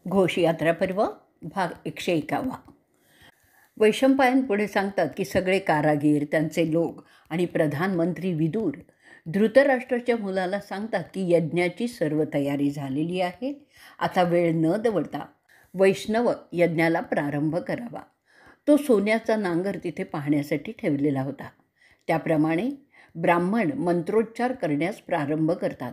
घोषयात्रा पर्व भाग 151. वैशंपायन पुढे सांगतात की सगळे कारागीर, त्यांचे लोक आणि प्रधानमंत्री विदूर धृतराष्ट्राच्या मुलाला सांगतात की यज्ञाची सर्व तयारी झालेली आहे. आता वेळ न दवडता वैष्णव यज्ञाला प्रारंभ करावा. तो सोन्याचा नांगर तिथे पाहण्यासाठी ठेवलेला होता. त्याप्रमाणे ब्राह्मण मंत्रोच्चार करण्यास प्रारंभ करतात.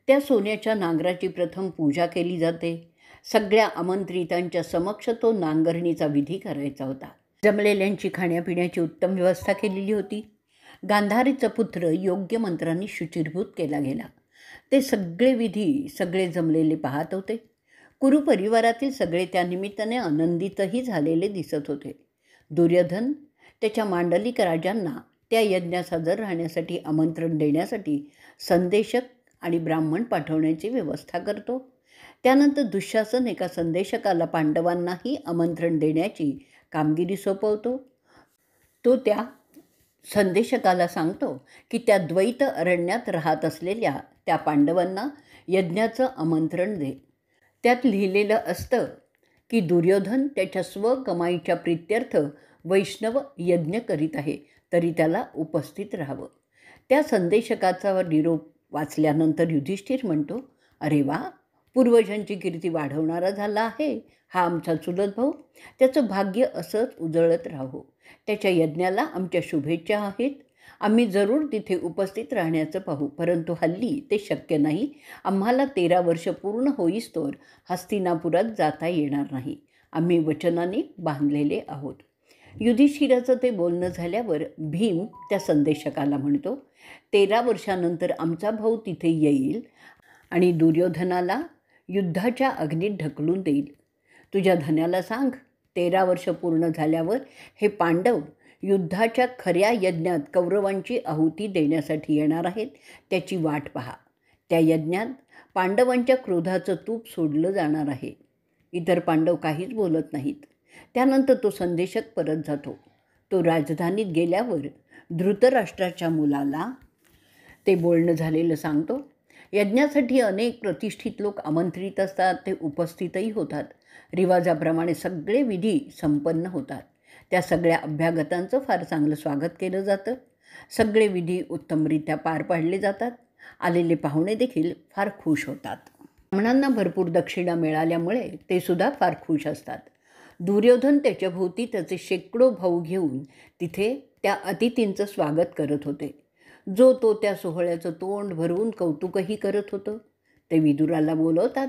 त्या सोन्याच्या नांगराची प्रथम पूजा केली जाते. सगळ्या आमंत्रितांच्या समक्ष तो नांगरणीचा विधी करायचा होता. जमलेल्यांची खाण्यापिण्याची उत्तम व्यवस्था केलेली होती. गांधारीचा पुत्र योग्य मंत्रांनी शुचिर्भूत केला गेला. ते सगळे विधी सगळे जमलेले पाहत होते. कुरु परिवारातील सगळे त्या निमित्ताने आनंदितही झालेले दिसत होते. दुर्योधन त्याच्या मांडलिक राजांना त्या यज्ञास हजर राहण्यासाठी आमंत्रण देण्यासाठी संदेशक आणि ब्राह्मण पाठवण्याची व्यवस्था करतो. त्यानंतर दुःशासन एका संदेशकाला पांडवांनाही आमंत्रण देण्याची कामगिरी सोपवतो. तो त्या संदेशकाला सांगतो की त्या द्वैत अरण्यात राहत असलेल्या त्या पांडवांना यज्ञाचं आमंत्रण दे. त्यात लिहिलेलं असतं की दुर्योधन त्याच्या स्वकमाईच्या प्रीत्यर्थ वैष्णव यज्ञ करीत आहे, तरी त्याला उपस्थित राहावं. त्या संदेशकाचा निरोप वाचल्यानंतर युधिष्ठिर म्हणतो, अरे वा, पूर्वजांची कीर्ती वाढवणारा झाला आहे हा आमचा चुलत भाऊ. त्याचं भाग्य असंच उजळत राहो. त्याच्या यज्ञाला आमच्या शुभेच्छा आहेत. आम्ही जरूर तिथे उपस्थित राहण्याचं पाहू, परंतु हल्ली ते शक्य नाही. आम्हाला 13 वर्ष पूर्ण होईस्तोवर हस्तिनापुरात जाता येणार नाही. आम्ही वचनाने बांधलेले आहोत. युधिष्ठिराचं ते बोलणं झाल्यावर भीम त्या संदेशकाला म्हणतो, 13 वर्षानंतर आमचा भाऊ तिथे येईल आणि दुर्योधनाला युद्धाच्या अग्नीत ढकलून देईल. तुझ्या धन्याला सांग, 13 वर्ष पूर्ण झाल्यावर हे पांडव युद्धाच्या खऱ्या यज्ञात कौरवांची आहुती देण्यासाठी येणार आहेत. त्याची वाट पहा. त्या यज्ञात पांडवांच्या क्रोधाचं तूप सोडलं जाणार आहे. इतर पांडव काहीच बोलत नाहीत. त्यानंतर तो संदेशक परत जातो. तो राजधानीत गेल्यावर धृतराष्ट्राच्या मुलाला ते बोलणं झालेलं सांगतो. यज्ञासाठी अनेक प्रतिष्ठित लोक आमंत्रित असतात. ते उपस्थितही होतात. रिवाजाप्रमाणे सगळे विधी संपन्न होतात. त्या सगळ्या अभ्यागतांचं फार चांगलं स्वागत केलं जातं. सगळे विधी उत्तमरित्या पार पाडले जातात. आलेले पाहुणे देखील फार खुश होतात. ब्राह्मणांना भरपूर दक्षिणा मिळाल्यामुळे ते सुद्धा फार खुश असतात. दुर्योधन त्याच्या भोवती त्याचे शेकडो भाऊ घेऊन तिथे त्या अतिथींचं स्वागत करत होते. तो त्या सोहळ्याचं तोंड भरवून कौतुकही करत होतं. ते विदुराला बोलवतात,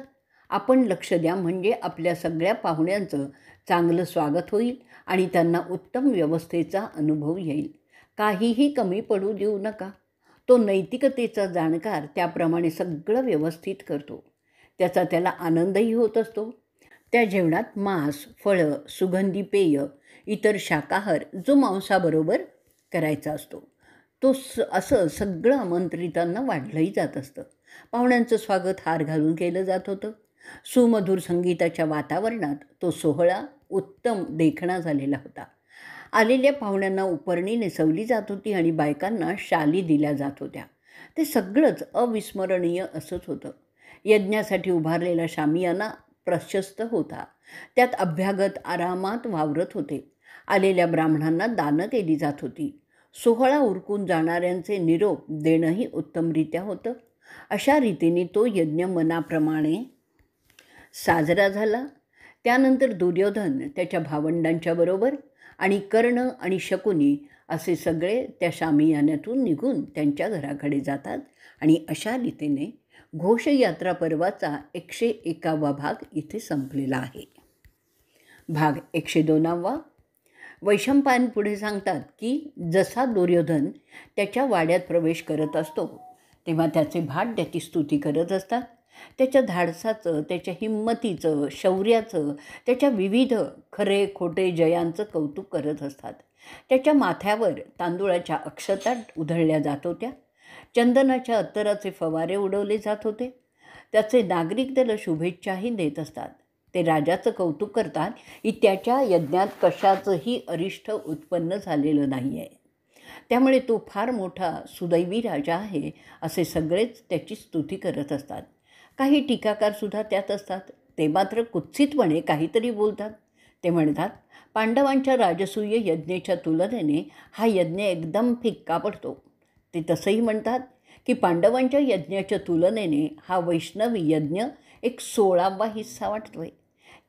आपण लक्ष द्या, म्हणजे आपल्या सगळ्या पाहुण्यांचं चांगलं स्वागत होईल आणि त्यांना उत्तम व्यवस्थेचा अनुभव येईल. काहीही कमी पडू देऊ नका. तो नैतिकतेचा जाणकार त्याप्रमाणे सगळं व्यवस्थित करतो. त्याचा त्याला आनंदही होत असतो. त्या जेवणात मांस, फळं, सुगंधी पेय, इतर शाकाहार जो मांसाबरोबर करायचा असतो तो असं सगळं आमंत्रितांना वाढलंही जात असतं. पाहुण्यांचं स्वागत हार घालून केलं जात होतं. सुमधुर संगीताच्या वातावरणात तो सोहळा उत्तम देखणा झालेला होता. आलेल्या पाहुण्यांना उपरणी नेसवली जात होती आणि बायकांना शाली दिल्या जात होत्या. ते सगळंच अविस्मरणीय असंच होतं. यज्ञासाठी उभारलेला शामियाना प्रशस्त होता. त्यात अभ्यागत आरामात वावरत होते. आलेल्या ब्राह्मणांना दानं केली जात होती. सोहळा उरकून जाणाऱ्यांचे निरोप देणंही उत्तमरित्या होतं. अशा रीतीने तो यज्ञ मनाप्रमाणे साजरा झाला. त्यानंतर दुर्योधन त्याच्या भावंडांच्या बरोबर आणि कर्ण आणि शकुनी असे सगळे त्या शामियान्यातून निघून त्यांच्या घराकडे जातात. आणि अशा रीतीने घोषयात्रा पर्वाचा 101वा भाग इथे संपलेला आहे. भाग 102वा. वैशंपायन पुढे सांगतात की जसा दुर्योधन त्याच्या वाड्यात प्रवेश करत असतो तेव्हा त्याचे भाट त्याची स्तुती करत असतात. त्याच्या धाडसाचं, त्याच्या हिंमतीचं, शौर्याचं, त्याच्या विविध खरे खोटे जयांचं कौतुक करत असतात. त्याच्या माथ्यावर तांदूळाच्या अक्षता उधळल्या जात होत्या. चंदनाच्या अत्तराचे फवारे उडवले जात होते. त्याचे नागरिक त्याला शुभेच्छाही देत असतात. ते राजाचं कौतुक करतात की त्याच्या यज्ञात कशाचंही अरिष्ट उत्पन्न झालेलं नाही आहे. त्यामुळे तो फार मोठा सुदैवी राजा आहे असे सगळेच त्याची स्तुती करत असतात. काही टीकाकारसुद्धा त्यात असतात. ते मात्र कुत्सितपणे काहीतरी बोलतात. ते म्हणतात, पांडवांच्या राजसूय यज्ञेच्या तुलनेने हा यज्ञ एकदम फिक्का पडतो. ते तसंही म्हणतात की पांडवांच्या यज्ञाच्या तुलनेने हा वैष्णवी यज्ञ एक 16वा हिस्सा वाटतोय.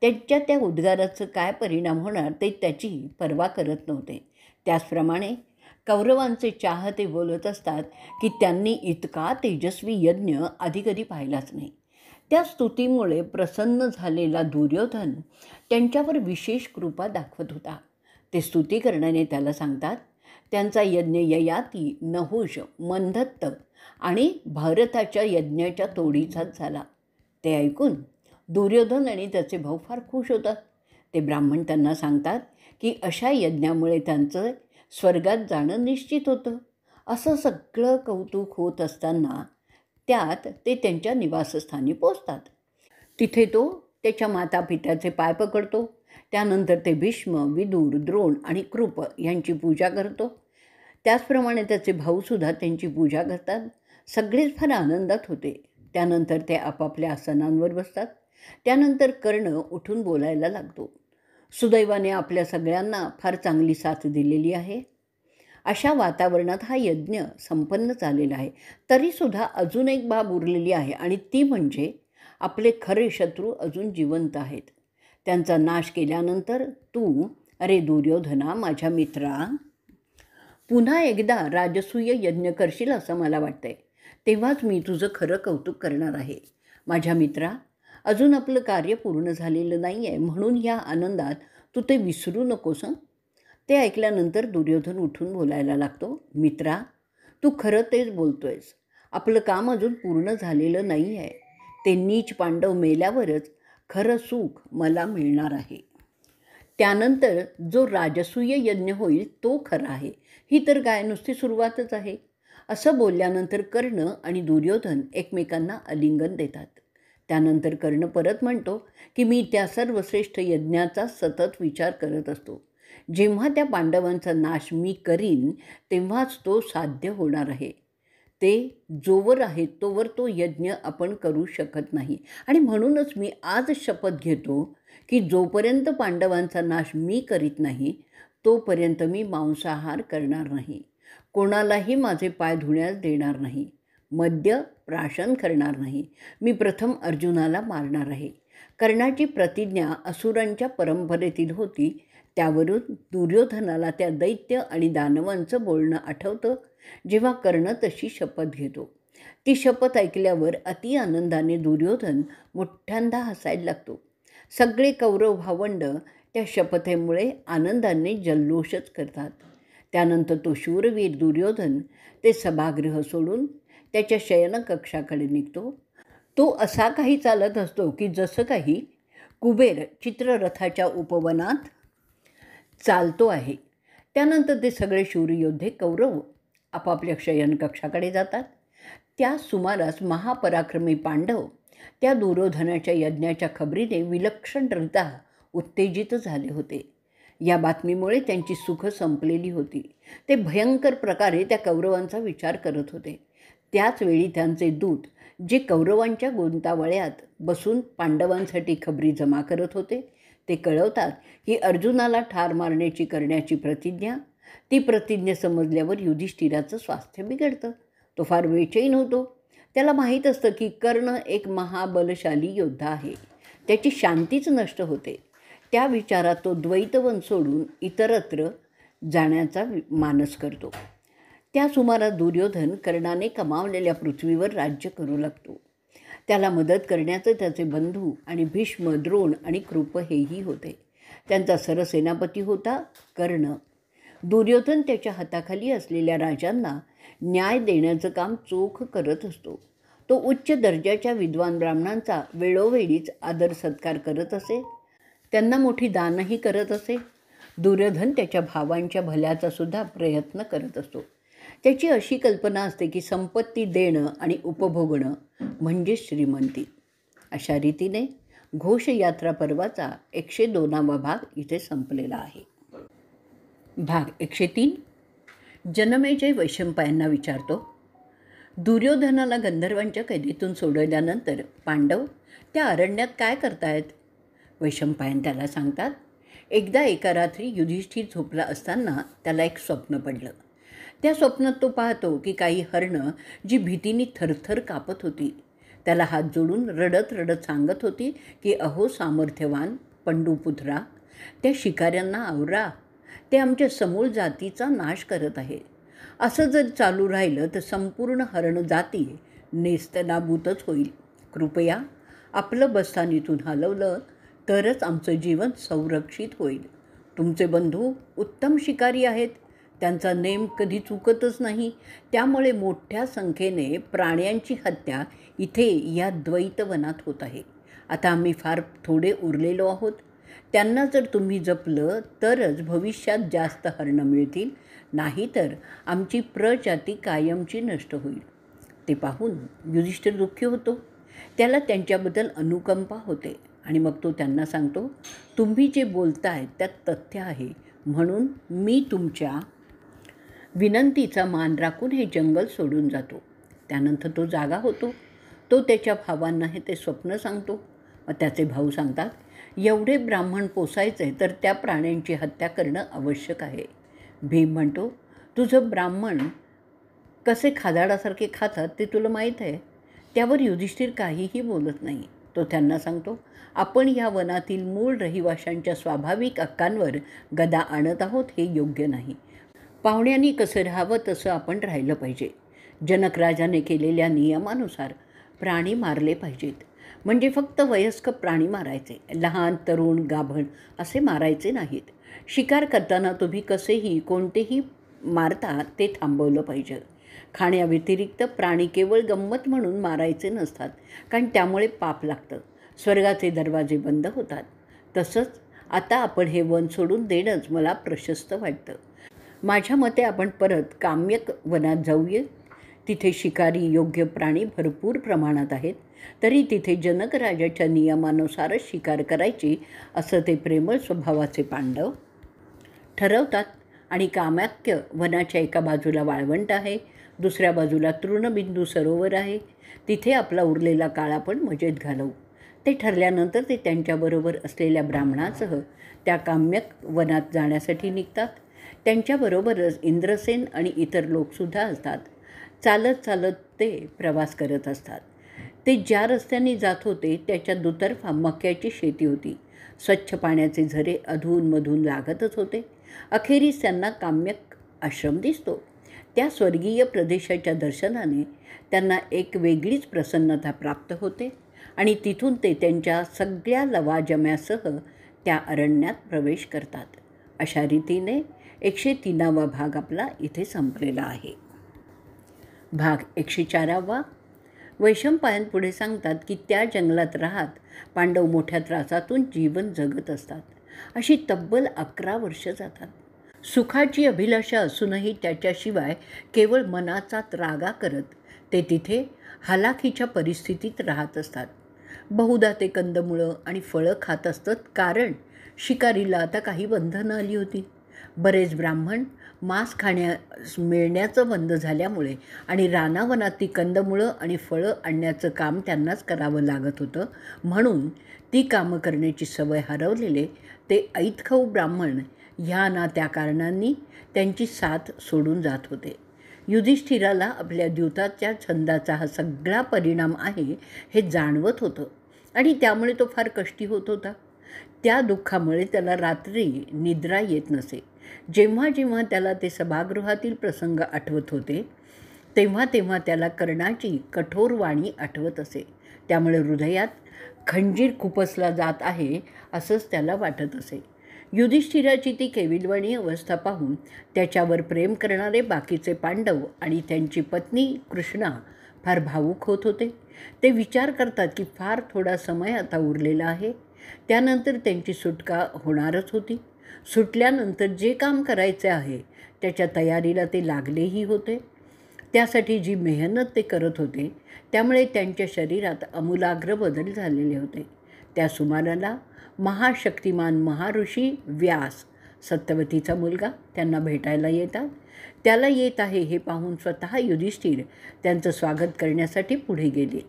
त्यांच्या त्या उद्गाराचं काय परिणाम होणार ते त्याची पर्वा करत नव्हते. त्याचप्रमाणे कौरवांचे चाहते बोलत असतात की त्यांनी इतका तेजस्वी यज्ञ आधी कधी पाहिलाच नाही. त्या स्तुतीमुळे प्रसन्न झालेला दुर्योधन त्यांच्यावर विशेष कृपा दाखवत होता. ते स्तुती करण्याने त्याला सांगतात, त्यांचा यज्ञ ययाती, नहुष, मंदत्त आणि भारताच्या यज्ञाच्या तोडीचाच झाला. ते ऐकून दुर्योधन आणि त्याचे भाऊ फार खुश होतात. ते ब्राह्मण त्यांना सांगतात की अशा यज्ञामुळे त्यांचं स्वर्गात जाणं निश्चित होतं. असं सगळं कौतुक होत असताना त्यात ते त्यांच्या निवासस्थानी पोचतात. तिथे तो त्याच्या मातापित्याचे पाय पकडतो. त्यानंतर ते भीष्म, विदूर, द्रोण आणि कृप यांची पूजा करतो. त्याचप्रमाणे त्याचे भाऊसुद्धा त्यांची पूजा करतात. सगळेच फार आनंदात होते. त्यानंतर ते आपापल्या आसनांवर बसतात. त्यानंतर कर्ण उठून बोलायला लागतो. सुदैवाने आपल्या सगळ्यांना फार चांगली साथ दिलेली आहे. अशा वातावरणात हा यज्ञ संपन्न झालेला आहे. तरीसुद्धा अजून एक बाब उरलेली आहे आणि ती म्हणजे आपले खरे शत्रू अजून जिवंत आहेत. त्यांचा नाश केल्यानंतर तू, अरे दुर्योधना, माझ्या मित्रा, पुन्हा एकदा राजसूय यज्ञ करशील असं मला वाटतंय. तेव्हाच मी तुझं खरं कौतुक करणार आहे. माझ्या मित्रा, अजून आपलं कार्य पूर्ण झालेलं नाही आहे, म्हणून या आनंदात तू ते विसरू नकोस. ते ऐकल्यानंतर दुर्योधन उठून बोलायला लागतो. मित्रा, तू खरं तेच बोलतोयस. आपलं काम अजून पूर्ण झालेलं नाही आहे. ते नीच पांडव मेल्यावरच खरं सुख मला मिळणार आहे. त्यानंतर जो राजसूय यज्ञ होईल तो खरा आहे. ही तर काय नुसती सुरुवातच आहे. असं बोलल्यानंतर कर्ण आणि दुर्योधन एकमेकांना आलिंगन देतात. त्यानंतर कर्ण परत म्हणतो की मी त्या सर्वश्रेष्ठ यज्ञाचा सतत विचार करत असतो. जेव्हा त्या पांडवांचा नाश मी करीन तेव्हाच तो साध्य होणार आहे. ते जोवर आहे तोवर तो यज्ञ आपण करू शकत नाही. आणि म्हणूनच मी आज शपथ घेतो की जोपर्यंत पांडवांचा नाश मी करीत नाही तोपर्यंत मी मांसाहार करणार नाही. कोणालाही माझे पाय धुण्यास देणार नाही. मद्य प्राशन करणार नाही. मी प्रथम अर्जुनाला मारणार आहे. कर्णाची प्रतिज्ञा असुरांच्या परंपरेतील होती. त्यावरून दुर्योधनाला त्या दैत्य आणि दानवांचं बोलणं आठवतं जेव्हा कर्ण तशी शपथ घेतो. ती शपथ ऐकल्यावर अति आनंदाने दुर्योधन मोठ्यांदा हसायला लागतो. सगळे कौरव भावंड त्या शपथेमुळे आनंदाने जल्लोषच करतात. त्यानंतर तो शूरवीर दुर्योधन ते सभागृह सोडून त्याच्या शयनकक्षाकडे निघतो. तो असा काही चालत असतो की जसं काही कुबेर चित्ररथाच्या उपवनात चालतो आहे. त्यानंतर ते सगळे शूरयोद्धे कौरव आपापल्या शयनकक्षाकडे जातात. त्या सुमारास महापराक्रमी पांडव त्या दुर्योधनाच्या यज्ञाच्या खबरीने विलक्षणरित्या उत्तेजित झाले होते. या बातमीमुळे त्यांची सुख संपलेली होती. ते भयंकर प्रकारे त्या कौरवांचा विचार करत होते. त्याचवेळी त्यांचे दूत जे कौरवांच्या गोंतावळ्यात बसून पांडवांसाठी खबरी जमा करत होते ते कळवतात की अर्जुनाला ठार मारण्याची करण्याची प्रतिज्ञा. ती प्रतिज्ञा समजल्यावर युधिष्ठिराचं स्वास्थ्य बिघडतं. तो फार बेचैन होतो. त्याला माहीत असतं की कर्ण एक महाबलशाली योद्धा आहे. त्याची शांतीच नष्ट होते. त्या विचारात तो द्वैतवन सोडून इतरत्र जाण्याचा मानस करतो. त्या सुमारास दुर्योधन कर्णाने कमावलेल्या पृथ्वीवर राज्य करू लागतो. त्याला मदत करण्याचं त्याचे बंधू आणि भीष्म, द्रोण आणि कृप हेही होते. त्यांचा सरसेनापती होता कर्ण. दुर्योधन त्याच्या हाताखाली असलेल्या राजांना न्याय देण्याचं काम चोख करत असतो. तो उच्च दर्जाच्या विद्वान ब्राह्मणांचा वेळोवेळीच आदर सत्कार करत असे. त्यांना मोठी दानही करत असे. दुर्योधन त्याच्या भावांच्या भल्याचा सुद्धा प्रयत्न करत असतो. त्याची अशी कल्पना असते की संपत्ती देणं आणि उपभोगणं म्हणजे श्रीमंती. अशा रीतीने घोषयात्रा पर्वाचा 102वा भाग इथे संपलेला आहे. भाग 103. जनमेजय वैशंपायनांना विचारतो. दुर्योधनाला गंधर्वांच्या कैदेतून सोडवल्यानंतर पांडव त्या अरण्यात काय करतायत? वैशंपायन त्याला सांगतात, एकदा एका रात्री युधिष्ठिर झोपला असताना त्याला एक स्वप्न पडलं. त्या स्वप्नात तो पाहतो की काही हरणं जी भीतीने थरथर कापत होती त्याला हात जोडून रडत रडत सांगत होती की अहो सामर्थ्यवान पंडुपुत्रा, त्या शिकाऱ्यांना आवरा, ते आमच्या समूळ जातीचा नाश करत आहे. असं जर चालू राहिलं तर संपूर्ण हरण जाती नेस्तनाबूतच होईल. कृपया आपलं बस्तान इथून हलवलं तरच आमचं जीवन संरक्षित होईल. तुमचे बंधू उत्तम शिकारी आहेत, त्यांचा नेम कधी चुकतच नाही, त्यामुळे मोठ्या संख्येने प्राण्यांची हत्या इथे या द्वैतवनात होत आहे. आता आम्ही फार थोडे उरलेलो आहोत. त्यांना जर तुम्ही जपलं तरच भविष्यात जास्त हरणं मिळतील, नाहीतर आमची प्रजाती कायमची नष्ट होईल. ते पाहून युधिष्ठिर दुःखी होतो. त्याला त्यांच्याबद्दल अनुकंपा होते आणि मग तो त्यांना सांगतो, तुम्ही जे बोलताय त्यात तथ्य आहे, म्हणून मी तुमच्या विनंतीचा मान राखून हे जंगल सोडून जातो. त्यानंतर तो जागा होतो. तो त्याच्या भावांना हे ते स्वप्न सांगतो. मग त्याचे भाऊ सांगतात, एवढे ब्राह्मण पोसायचे तर त्या प्राण्यांची हत्या करणं आवश्यक आहे. भीम म्हणतो, तुझं ब्राह्मण कसे खादाडासारखे खातात ते तुला माहीत आहे. त्यावर युधिष्ठिर काहीही बोलत नाही. तो त्यांना सांगतो, आपण या वनातील मूळ रहिवाशांच्या स्वाभाविक हक्कांवर गदा आणत आहोत, हे योग्य नाही. पाहुण्यांनी कसं राहावं तसं आपण राहिलं पाहिजे. जनकराजाने केलेल्या नियमानुसार प्राणी मारले पाहिजेत. म्हणजे फक्त वयस्क प्राणी मारायचे, लहान तरुण गाभण असे मारायचे नाहीत. शिकार करताना तुम्ही कसेही कोणतेही मारता ते थांबवलं पाहिजे. खाण्याव्यतिरिक्त प्राणी केवळ गंमत म्हणून मारायचे नसतात, कारण त्यामुळे पाप लागतं, स्वर्गाचे दरवाजे बंद होतात. तसंच आता आपण हे वन सोडून देणंच मला प्रशस्त वाटतं. माझ्या मते आपण परत काम्यक वनात जाऊया. तिथे शिकारी योग्य प्राणी भरपूर प्रमाणात आहेत. तरी तिथे जनक राजाच्या नियमानुसारच शिकार करायची असं ते प्रेमळ स्वभावाचे पांडव ठरवतात. आणि काम्यक वनाच्या एका बाजूला वाळवंट आहे, दुसऱ्या बाजूला तृणबिंदू सरोवर आहे. तिथे आपला उरलेला काळ आपण मजेत घालवू. ते ठरल्यानंतर ते त्यांच्याबरोबर असलेल्या ब्राह्मणासह त्या काम्यक वनात जाण्यासाठी निघतात. त्यांच्याबरोबरच इंद्रसेन आणि इतर लोकसुद्धा असतात. चालत चालत ते प्रवास करत असतात. ते ज्या रस्त्याने जात होते त्याच्या दुतर्फा मक्याची शेती होती. स्वच्छ पाण्याचे झरे अधूनमधून लागतच होते. अखेरीस त्यांना काम्यक आश्रम दिसतो. त्या स्वर्गीय प्रदेशाच्या दर्शनाने त्यांना एक वेगळीच प्रसन्नता प्राप्त होते आणि तिथून ते त्यांच्या सगळ्या लवाजम्यासह त्या अरण्यात प्रवेश करतात. अशा रीतीने 103वा भाग आपला इथे संपलेला आहे. भाग 104वा. वैशंपायन पुढे सांगतात की त्या जंगलात राहत पांडव मोठ्या त्रासातून जीवन जगत असतात. अशी तब्बल 11 वर्ष जातात. सुखाची अभिलाषा असूनही त्याच्याशिवाय केवळ मनाचा त्रागा करत ते तिथे हलाखीच्या परिस्थितीत राहत असतात. बहुधा ते कंदमुळं आणि फळं खात असतात, कारण शिकारीला आता काही बंधनं आली होती. बरेच ब्राह्मण मांस खाण्यास मिळण्याचं बंद झाल्यामुळे आणि रानावनात ती कंदमुळं आणि फळं आणण्याचं काम त्यांनाच करावं लागत होतं, म्हणून ती कामं करण्याची सवय हरवलेले ते ऐतखाऊ ब्राह्मण ह्या ना त्या कारणांनी त्यांची साथ सोडून जात होते. युधिष्ठिराला आपल्या द्यूताच्या छंदाचा हा सगळा परिणाम आहे हे जाणवत होतं आणि त्यामुळे तो फार कष्टी होत होता. त्या दुःखामुळे त्याला रात्री निद्रा येत नसे. जेव्हा जेव्हा त्याला ते सभागृहातील प्रसंग आठवत होते तेव्हा तेव्हा त्याला कर्णाची कठोर वाणी आठवत असे. त्यामुळे हृदयात खंजीर खुपसला जात आहे असंच त्याला वाटत असे. युधिष्ठिराची ती केविलवाणी अवस्था पाहून त्याच्यावर प्रेम करणारे बाकीचे पांडव आणि त्यांची पत्नी कृष्णा फार भावूक होत होते. ते विचार करतात की फार थोडा समय आता उरलेला आहे, त्यानंतर त्यांची सुटका होणारच होती. सुटल्यानंतर जे काम करायचे आहे त्याच्या तयारीला ते लागलेही होते. त्यासाठी जी मेहनत ते करत होते त्यामुळे त्यांच्या शरीरात आमूलाग्र बदल झालेले होते. त्या सुमाराला महाशक्तिमान महाऋषी व्यास, सत्यवतीचा मुलगा, त्यांना भेटायला येतात. त्याला येत आहे हे पाहून स्वतः युधिष्ठिर त्यांचं स्वागत करण्यासाठी पुढे गेले.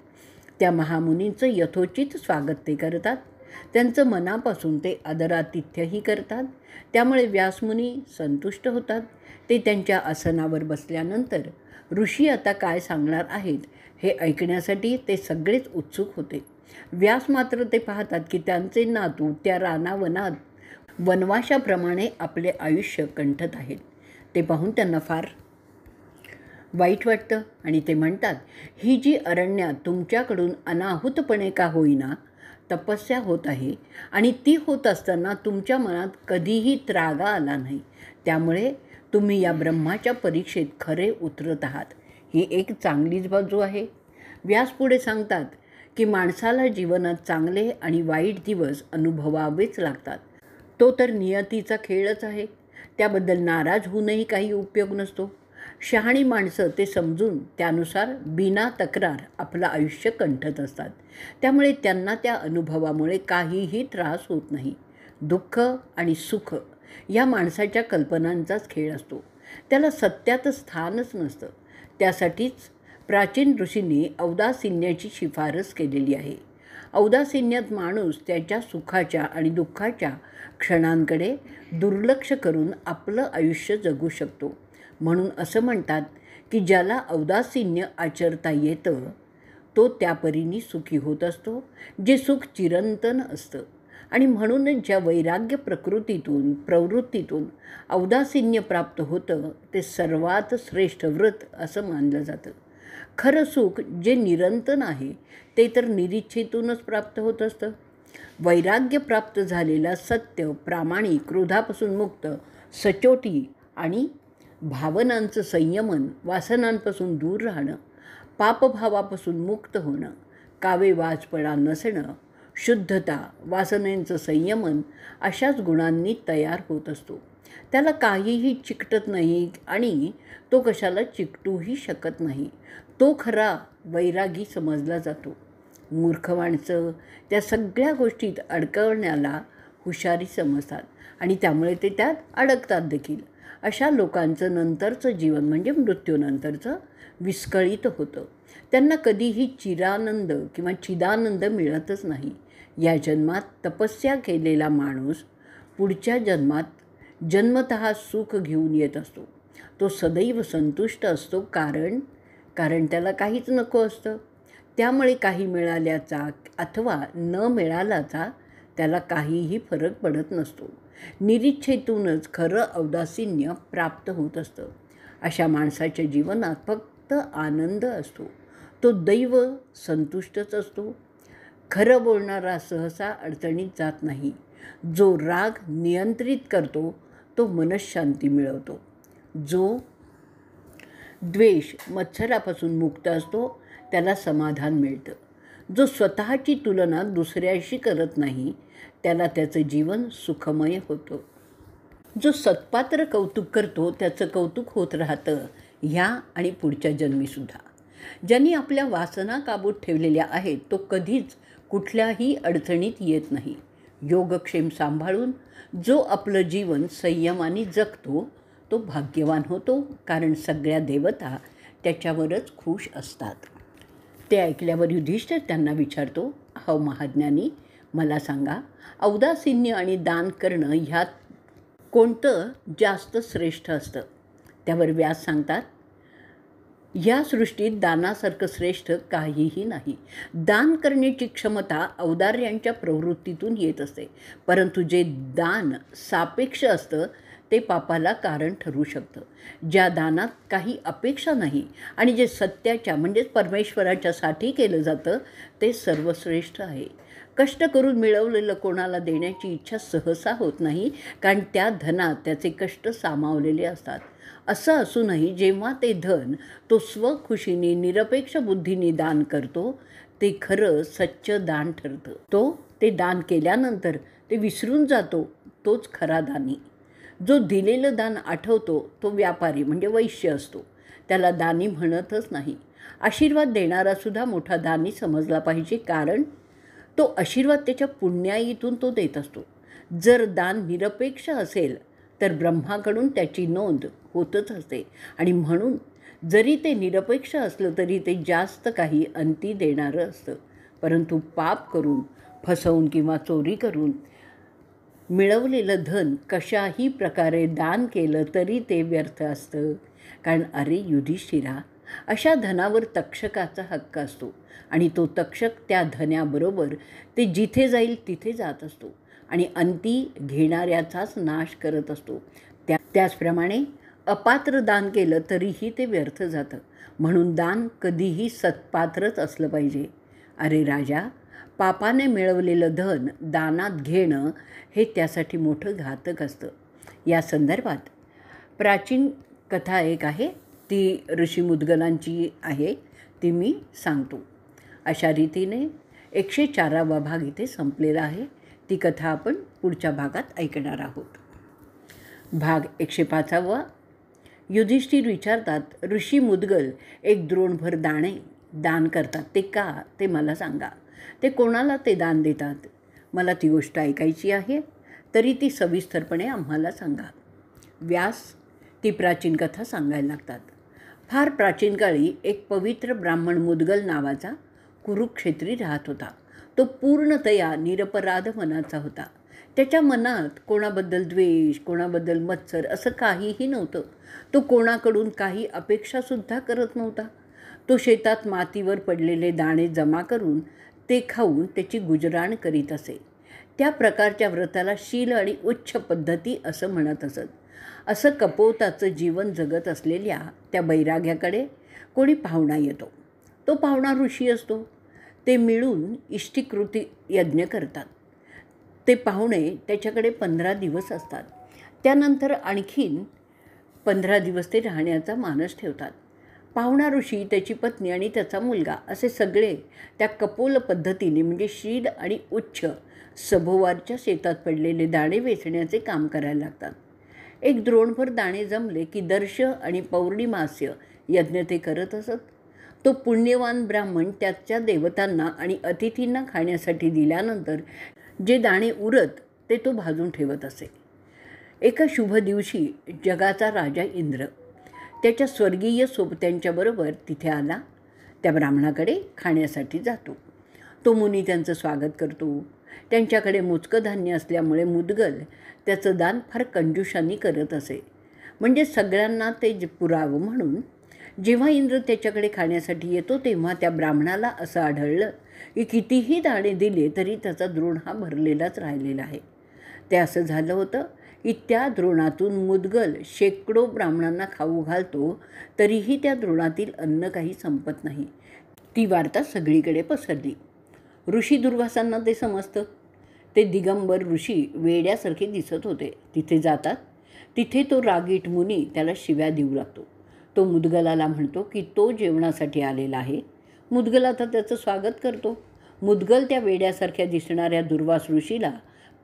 त्या महामुनींचं यथोचित स्वागत ते करतात. त्यांचं मनापासून ते आदरातिथ्यही करतात. त्यामुळे व्यासमुनी संतुष्ट होतात. ते त्यांच्या आसनावर बसल्यानंतर ऋषी आता काय सांगणार आहेत हे ऐकण्यासाठी ते सगळेच उत्सुक होते. व्यास मात्र ते पाहतात की त्यांचे नातू त्या रानावनात वनवाशाप्रमाणे आपले आयुष्य कंठत आहेत. ते पाहून त्यांना फार वाईट वाटतं आणि ते म्हणतात, ही जी अरण्यात तुमच्याकडून अनाहूतपणे का होईना तपस्या होत आहे आणि ती होत असताना तुमच्या मनात कधीही त्रागा आला नाही. त्यामुळे तुम्ही या ब्रह्माच्या परीक्षेत खरे उतरत आहात. ही एक चांगलीच बाजू आहे. व्यास पुढे सांगतात की माणसाला जीवनात चांगले आणि वाईट दिवस अनुभवावेच लागतात. तो तर नियतीचा खेळच आहे. त्याबद्दल नाराज होऊनही काही उपयोग नसतो. शहाणी माणसं ते समजून त्यानुसार बिना तक्रार आपलं आयुष्य कंठत असतात. त्यामुळे त्यांना त्या अनुभवामुळे काहीही त्रास होत नाही. दुःख आणि सुख या माणसाच्या कल्पनांचाच खेळ असतो. त्याला सत्यात स्थानच नसतं. त्यासाठीच प्राचीन ऋषींनी औदासिन्याची शिफारस केलेली आहे. औदासिन्यात माणूस त्याच्या सुखाच्या आणि दुःखाच्या क्षणांकडे दुर्लक्ष करून आपलं आयुष्य जगू शकतो. म्हणून असं म्हणतात की ज्याला औदासिन्य आचरता येतं तो त्या परीने सुखी होत असतो, जे सुख चिरंतन असतं. आणि म्हणूनच ज्या वैराग्य प्रवृत्तीतून औदासिन्य प्राप्त होतं ते सर्वात श्रेष्ठ व्रत असं मानलं जातं. खरं सुख जे निरंतर आहे ते तर निरीच्छेतूनच प्राप्त होत असतं. वैराग्य प्राप्त झालेला सत्य, प्रामाणिक, क्रोधापासून मुक्त, सचोटी आणि भावनांचं संयमन, वासनांपासून दूर राहणं, पापभावापासून मुक्त होणं, कावेवाजपणा नसणं, शुद्धता, वासनेचं संयमन अशाच गुणांनी तयार होत असतो. त्याला काहीही चिकटत नाही आणि तो कशाला चिकटूही शकत नाही. तो खरा वैरागी समजला जातो. मूर्ख माणसं त्या सगळ्या गोष्टीत अडकवण्याला हुशारी समजतात आणि त्यामुळे ते त्यात अडकतात देखील. अशा लोकांचं नंतरचं जीवन म्हणजे मृत्यूनंतरचं विस्कळीत होतं. त्यांना कधीही चिरानंद किंवा चिदानंद मिळतच नाही. या जन्मात तपस्या केलेला माणूस पुढच्या जन्मात जन्मतः सुख घेऊन येत असतो. तो सदैव संतुष्ट असतो कारण त्याला काहीच नको असतं. त्यामुळे काही मिळाल्याचा अथवा न मिळाल्याचा त्याला काहीही फरक पडत नसतो. निरीच्छेतूनच खरं औदासिन्य प्राप्त होत असतं. अशा माणसाच्या जीवनात फक्त आनंद असतो. तो दैव संतुष्टच असतो. खरं बोलणारा सहसा अडचणीत जात नाही. जो राग नियंत्रित करतो तो मनःशांती मिळवतो. जो द्वेष, मत्सरापासून मुक्त असतो त्याला समाधान मिळतं. जो स्वतःची तुलना दुसऱ्याशी करत नाही त्याला त्याचं जीवन सुखमय होतं. जो सत्पात्र कौतुक करतो त्याचं कौतुक होत राहतं ह्या आणि पुढच्या जन्मीसुद्धा. ज्यांनी आपल्या वासना काबूत ठेवलेल्या आहेत तो कधीच कुठल्याही अडचणीत येत नाही. योगक्षेम सांभाळून जो आपलं जीवन संयमाने जगतो तो भाग्यवान होतो, कारण सगळ्या देवता त्याच्यावरच खुश असतात. ते ऐकल्यावर युधिष्ठिर त्यांना विचारतो, हो महाज्ञानी, मला सांगा, औदासिन्य आणि दान करणं ह्यात कोणतं जास्त श्रेष्ठ असतं? त्यावर व्यास सांगतात, ह्या सृष्टीत दानासारखं श्रेष्ठ काहीही नाही. दान करण्याची क्षमता औदार्यांच्या प्रवृत्तीतून येत असते, परंतु जे दान सापेक्ष असतं ते पापाला कारण ठरू शकतं. ज्या दानात काही अपेक्षा नाही आणि जे सत्याच्या म्हणजेच परमेश्वराच्यासाठी केलं जातं ते सर्वश्रेष्ठ आहे. कष्ट करून मिळवलेलं कोणाला देण्याची इच्छा सहसा होत नाही, कारण त्या धनात त्याचे कष्ट सामावलेले असतात. असं असूनही जेव्हा ते धन तो स्वखुशीने निरपेक्ष बुद्धीने दान करतो ते खरं सच्च दान ठरतं. ते दान केल्यानंतर ते विसरून जातो तोच खरा दानी. जो दिलेलं दान आठवतो तो व्यापारी म्हणजे वैश्य असतो. त्याला दानी म्हणतच नाही. आशीर्वाद देणारासुद्धा मोठा दानी समजला पाहिजे, कारण तो आशीर्वाद त्याच्या पुण्याईतून तो देत असतो. जर दान निरपेक्ष असेल तर ब्रह्माकडून त्याची नोंद होतच असते आणि म्हणून जरी ते निरपेक्ष असलं तरी ते जास्त काही अंती देणारं असतं. परंतु पाप करून, फसवून किंवा चोरी करून मिळवलेलं धन कशाही प्रकारे दान केलं तरी ते व्यर्थ असतं. कारण अरे युधिष्ठिरा, अशा धनावर तक्षकाचा हक्क असतो आणि तो तक्षक त्या धन्याबरोबर ते जिथे जाईल तिथे जात असतो आणि अंती घेणाऱ्याचाच नाश करत असतो. त्याचप्रमाणे अपात्र दान केलं तरीही ते व्यर्थ जातं. म्हणून दान कधीही सत्पात्रच असलं पाहिजे. अरे राजा, पापाने मिळवलेलं धन दानात घेणं हे त्यासाठी मोठं घातक असतं. या संदर्भात प्राचीन कथा एक आहे, ती ऋषी मुद्गलांची आहे, ती मी सांगतो. अशा रीतीने 104वा भाग इथे संपलेला आहे. ती कथा आपण पुढच्या भागात ऐकणार आहोत. भाग 105वा. युधिष्ठिर विचारतात, ऋषी मुद्गल एक द्रोणभर दाणे दान करतात, ते का, ते मला सांगा. ते कोणाला ते दान देतात? मला ती गोष्ट ऐकायची आहे, तरी ती सविस्तरपणे आम्हाला सांगा. व्यास ती प्राचीन कथा सांगायला लागतात. फार प्राचीन काळी एक पवित्र ब्राह्मण मुद्गल नावाचा कुरुक्षेत्री राहत होता. तो पूर्णतया निरपराध मनाचा होता. त्याच्या मनात कोणाबद्दल द्वेष, कोणाबद्दल मत्सर असं काहीही नव्हतं. तो कोणाकडून काही अपेक्षासुद्धा करत नव्हता. तो शेतात मातीवर पडलेले दाणे जमा करून ते खाऊन त्याची गुजराण करीत असे. त्या प्रकारच्या व्रताला शील आणि उच्च पद्धती असं म्हणत असत. असं कपोताचं जीवन जगत असलेल्या त्या बैराग्याकडे कोणी पाहुणा येतो. तो पाहुणा ऋषी असतो. ते मिळून इष्टिकृती यज्ञ करतात. ते पाहुणे त्याच्याकडे 15 दिवस असतात. त्यानंतर आणखीन 15 दिवस ते राहण्याचा मानस ठेवतात. पाहुणा ऋषी, त्याची पत्नी आणि त्याचा मुलगा असे सगळे त्या कपोल पद्धतीने म्हणजे शील आणि उच्च सभोवारच्या शेतात पडलेले दाणे वेचण्याचे काम करायला लागतात. एक द्रोणभर दाणे जमले की दर्श आणि पौर्णिमास्य यज्ञ ते करत असत. तो पुण्यवान ब्राह्मण त्याच्या देवतांना आणि अतिथींना खाण्यासाठी दिल्यानंतर जे दाणे उरत ते तो भाजून ठेवत असे. एका शुभ दिवशी जगाचा राजा इंद्र त्याच्या स्वर्गीय सोबत्यांच्याबरोबर तिथे आला. त्या ब्राह्मणाकडे खाण्यासाठी जातो. तो मुनी त्यांचं स्वागत करतो. त्यांच्याकडे मोजकं धान्य असल्यामुळे मुद्गल त्याचं दान फार कंजूषाने करत असे, म्हणजे सगळ्यांना ते पुरावं म्हणून. जेव्हा इंद्र त्याच्याकडे खाण्यासाठी येतो तेव्हा त्या ब्राह्मणाला असं आढळलं की कितीही दाणे दिले तरी त्याचा द्रोण हा भरलेलाच राहिलेला आहे. ते असं झालं होतं की त्या द्रोणातून मुद्गल शेकडो ब्राह्मणांना खाऊ घालतो, तरीही त्या द्रोणातील अन्न काही संपत नाही. ती वार्ता सगळीकडे पसरली. ऋषी दुर्वासांना ते समजतं. ते दिगंबर ऋषी वेड्यासारखे दिसत होते. तिथे जातात. तिथे तो रागीट मुनी त्याला शिव्या देऊ लागतो. तो मुद्गलाला म्हणतो की तो जेवणासाठी आलेला आहे. मुद्गल आता त्याचं स्वागत करतो. मुद्गल त्या वेड्यासारख्या दिसणाऱ्या दुर्वास ऋषीला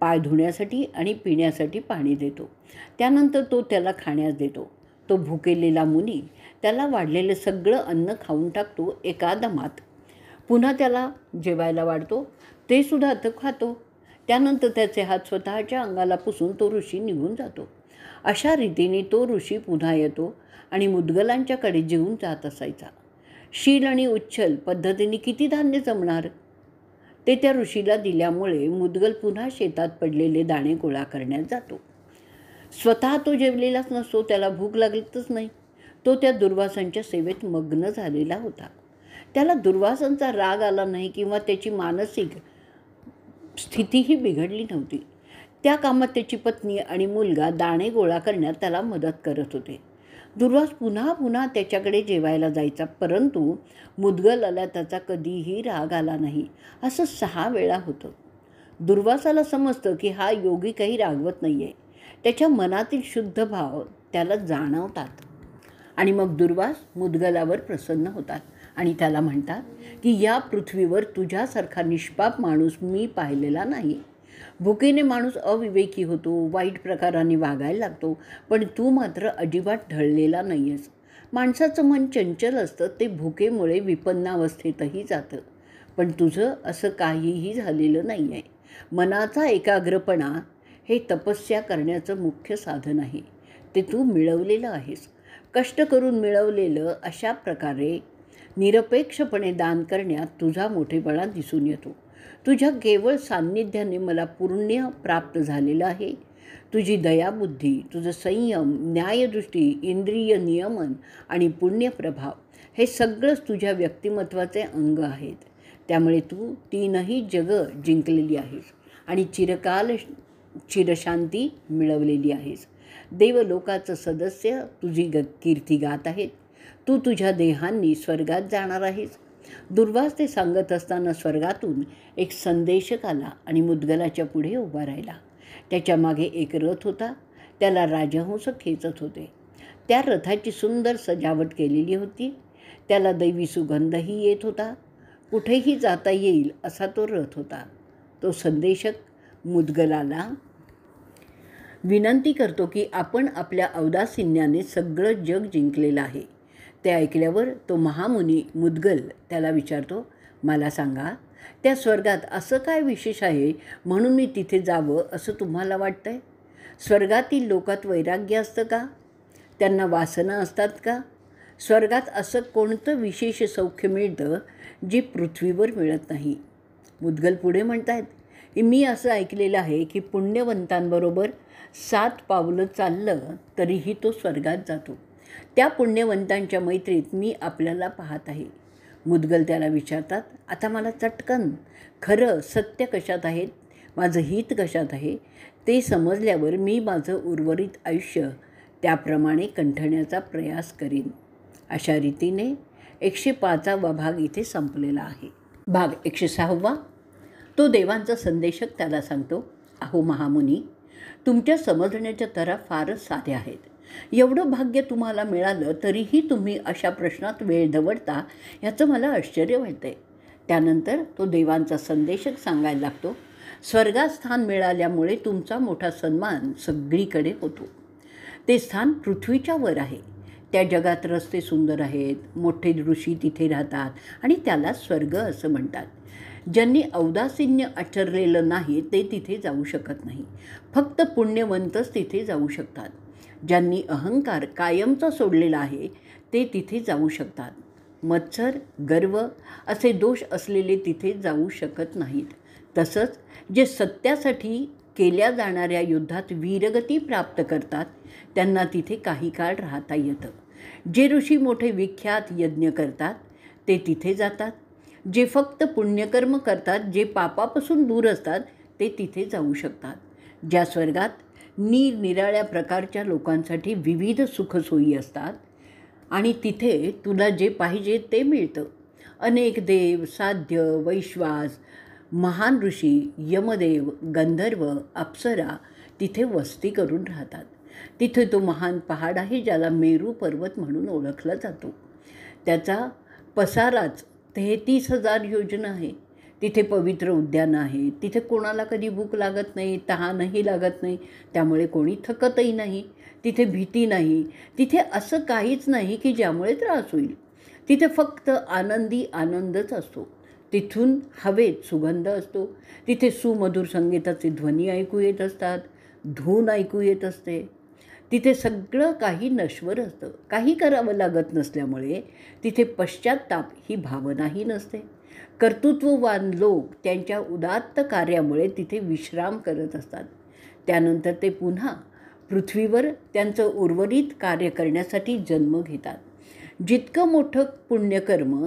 पाय धुण्यासाठी आणि पिण्यासाठी पाणी देतो. त्यानंतर तो त्याला खाण्यास देतो. तो भुकेलेला मुनी त्याला वाढलेलं सगळं अन्न खाऊन टाकतो एका दमात. पुन्हा त्याला जेवायला वाढतो. ते सुद्धा तो खातो. त्यानंतर त्याचे हात स्वतःच्या अंगाला पुसून तो ऋषी निघून जातो. अशा रीतीने तो ऋषी पुन्हा येतो आणि मुद्गलांच्याकडे जेवून जात असायचा. शील आणि उच्छल पद्धतीने किती धान्य जमणार? ते त्या ऋषीला दिल्यामुळे मुद्गल पुन्हा शेतात पडलेले दाणे गोळा करण्यात जातो. स्वतः तो जेवलेलाच नसतो. त्याला भूक लागतच नाही. तो त्या दुर्वासांच्या सेवेत मग्न झालेला होता. त्याला दुर्वासांचा राग आला नाही किंवा त्याची मानसिक स्थितीही बिघडली नव्हती. त्या कामात त्याची पत्नी आणि मुलगा दाणे गोळा करण्यात त्याला मदत करत होते. दुर्वास पुन्हा पुन्हा त्याच्याकडे जेवायला जायचा, परंतु मुद्गलाला त्याचा कधीही राग आला नाही. असं 6 वेळा होतं. दुर्वासाला समजतं की हा योगी काही रागवत नाही आहे. त्याच्या मनातील शुद्ध भाव त्याला जाणवतात आणि मग दुर्वास मुद्गलावर प्रसन्न होतात आणि त्याला म्हणतात की या पृथ्वीवर तुझ्यासारखा निष्पाप माणूस मी पाहिलेला नाही. भुकेने माणूस अविवेकी होतो, वाईट प्रकाराने वागायला लागतो, पण तू मात्र अजिबात ढळलेला नाही आहेस. माणसाचं मन चंचल असतं, ते भुकेमुळे विपन्नावस्थेतही जातं, पण तुझं असं काहीही झालेलं नाही आहे. मनाचा एकाग्रपणा हे तपस्या करण्याचं मुख्य साधन आहे. ते तू मिळवलेलं आहेस. कष्ट करून मिळवलेलं. अशा प्रकारे निरपेक्षपणे दान करण्यात तुझा मोठेपणा दिसून येतो. तुझ्या केवळ सान्निध्याने मला पुण्य प्राप्त झालेलं आहे. तुझी दयाबुद्धी, तुझं संयम, न्यायदृष्टी, इंद्रिय नियमन आणि पुण्यप्रभाव हे सगळंच तुझ्या व्यक्तिमत्वाचे अंग आहेत. त्यामुळे तू तीनही जगं जिंकलेली आहेस आणि चिरकाल चिरशांती मिळवलेली आहेस. देवलोकाचं सदस्य तुझी कीर्ती गात आहेत. तू तुझ्या देहांनी स्वर्गात जाणार आहेस. दुर्वास ते सांगत असताना स्वर्गातून एक संदेशक आला आणि मुद्गलाच्या पुढे उभा राहिला. त्याच्या मागे एक रथ होता. त्याला राजहंस खेचत होते. त्या रथाची सुंदर सजावट केलेली होती. त्याला दैवी सुगंधही येत होता. कुठेही जाता येईल असा तो रथ होता. तो संदेशक मुद्गलाला विनंती करतो की आपण आपल्या औदासिन्याने सगळं जग जिंकलेलं आहे. ते ऐकल्यावर तो महामुनी मुद्गल त्याला विचारतो, मला सांगा, त्या स्वर्गात असं काय विशेष आहे म्हणून मी तिथे जावं असं तुम्हाला वाटतंय? स्वर्गातील लोकात वैराग्य असतं का? त्यांना वासना असतात का? स्वर्गात असं कोणतं विशेष सौख्य मिळतं जे पृथ्वीवर मिळत नाही? मुद्गल पुढे म्हणतायत, मी असं ऐकलेलं आहे की पुण्यवंतांबरोबर 7 पावलं चाललं तरीही तो स्वर्गात जातो. त्या पुण्यवंतांच्या मैत्रीत मी आपल्याला पाहत आहे. मुद्गल त्याला विचारतात, आता मला चटकन खरं सत्य कशात आहे, माझं हित कशात आहे ते समजल्यावर मी माझं उर्वरित आयुष्य त्याप्रमाणे कंठण्याचा प्रयास करीन. अशा रीतीने 105वा भाग इथे संपलेला आहे. भाग 106. तो देवांचा संदेशक त्याला सांगतो, अहो महामुनी, तुमच्या समजण्याच्या तरा फारच साध्या आहेत. एवढं भाग्य तुम्हाला मिळालं तरीही तुम्ही अशा प्रश्नात वेळ दवडता याचं मला आश्चर्य वाटतंय. त्यानंतर तो देवांचा संदेशक सांगायला लागतो, स्वर्गात स्थान मिळाल्यामुळे तुमचा मोठा सन्मान सगळीकडे होतो. ते स्थान पृथ्वीच्या वर आहे. त्या जगात रस्ते सुंदर आहेत, मोठे ऋषी तिथे राहतात आणि त्याला स्वर्ग असं म्हणतात. ज्यांनी औदासिन्य आचरलेलं नाही ते तिथे जाऊ शकत नाही. फक्त पुण्यवंतच तिथे जाऊ शकतात. ज्यांनी अहंकार कायमचा सोडलेला आहे ते तिथे जाऊ शकतात. मत्सर, गर्व असे दोष असलेले तिथे जाऊ शकत नाहीत. तसंच जे सत्यासाठी केल्या जाणाऱ्या युद्धात वीरगती प्राप्त करतात त्यांना तिथे काही काळ राहता येतं. जे ऋषी मोठे विख्यात यज्ञ करतात ते तिथे जातात. जे फक्त पुण्यकर्म करतात, जे पापापासून दूर असतात ते तिथे जाऊ शकतात. ज्या स्वर्गात निरनिराळ्या प्रकारच्या लोकांसाठी विविध सुखसोयी असतात आणि तिथे तुला जे पाहिजे ते मिळतं. अनेक देव, साध्य, वैश्वास, महान ऋषी, यमदेव, गंधर्व, अप्सरा तिथे वस्ती करून राहतात. तिथे तो महान पहाड आहे ज्याला मेरू पर्वत म्हणून ओळखला जातो. त्याचा पसाराच 33,000 योजन आहे. तिथे पवित्र उद्यानं आहेत. तिथे कोणाला कधी भूक लागत नाही, तहानही लागत नाही, त्यामुळे कोणी थकतही नाही. तिथे भीती नाही. तिथे असं काहीच नाही की ज्यामुळे त्रास होईल. तिथे फक्त आनंदी आनंदच असतो. तिथून हवेत सुगंध असतो. तिथे सुमधुर संगीताचे ध्वनी ऐकू येत असतात, धून ऐकू येत असते. तिथे सगळं काही नश्वर असतं. काही करावं लागत नसल्यामुळे तिथे पश्चात्ताप ही भावनाही नसते. कर्तृत्ववान लोक त्यांच्या उदात्त कार्यामुळे तिथे विश्राम करत असतात. त्यानंतर ते पुन्हा पृथ्वीवर त्यांचं उर्वरित कार्य करण्यासाठी जन्म घेतात. जितकं मोठं पुण्यकर्म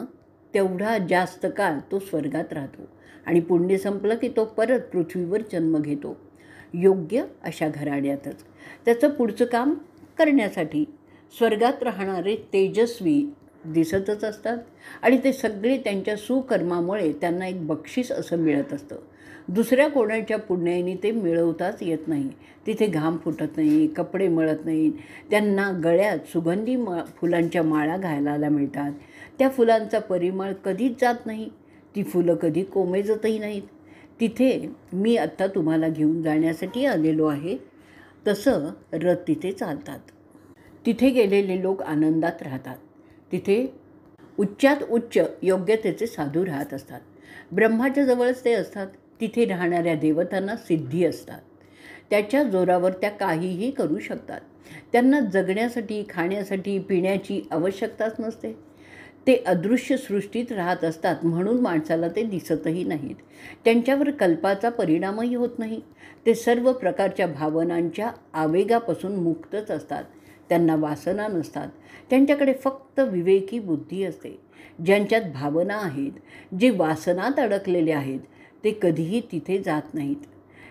तेवढा जास्त काळ तो स्वर्गात राहतो आणि पुण्य संपलं की तो परत पृथ्वीवर जन्म घेतो. योग्य अशा घराण्यातच त्याचं पुढचं काम करण्यासाठी स्वर्गात राहणारे तेजस्वी दिसतच असतात आणि ते सगळे त्यांच्या सुकर्मामुळे त्यांना एक बक्षीस असं मिळत असतं. दुसऱ्या कोणाच्या पुण्याने ते मिळवताच येत नाही. तिथे घाम फुटत नाही, कपडे मळत नाहीत. त्यांना गळ्यात सुगंधी फुलांच्या माळा घालायला मिळतात. त्या फुलांचा परिमळ कधीच जात नाही. ती फुलं कधी कोमेजतही नाहीत. तिथे मी आत्ता तुम्हाला घेऊन जाण्यासाठी आलेलो आहे तसं रथ तिथे चालतात. तिथे गेलेले लोक आनंदात राहतात. तिथे उच्चात उच्च योग्यतेचे साधू राहत असतात. ब्रह्माच्या जवळच ते असतात. तिथे राहणाऱ्या देवतांना सिद्धी असतात. त्याच्या जोरावर त्या काहीही करू शकतात. त्यांना जगण्यासाठी, खाण्यासाठी, पिण्याची आवश्यकताच नसते. ते अदृश्य सृष्टीत राहत असतात म्हणून माणसाला ते दिसतही नाहीत. त्यांच्यावर कल्पाचा परिणामही होत नाही. ते सर्व प्रकारच्या भावनांच्या आवेगापासून मुक्तच असतात. त्यांना वासना नसतात. त्यांच्याकडे फक्त विवेकी बुद्धी असते. ज्यांच्यात भावना आहेत, जे वासनात अडकलेले आहेत, ते कधीही तिथे जात नाहीत.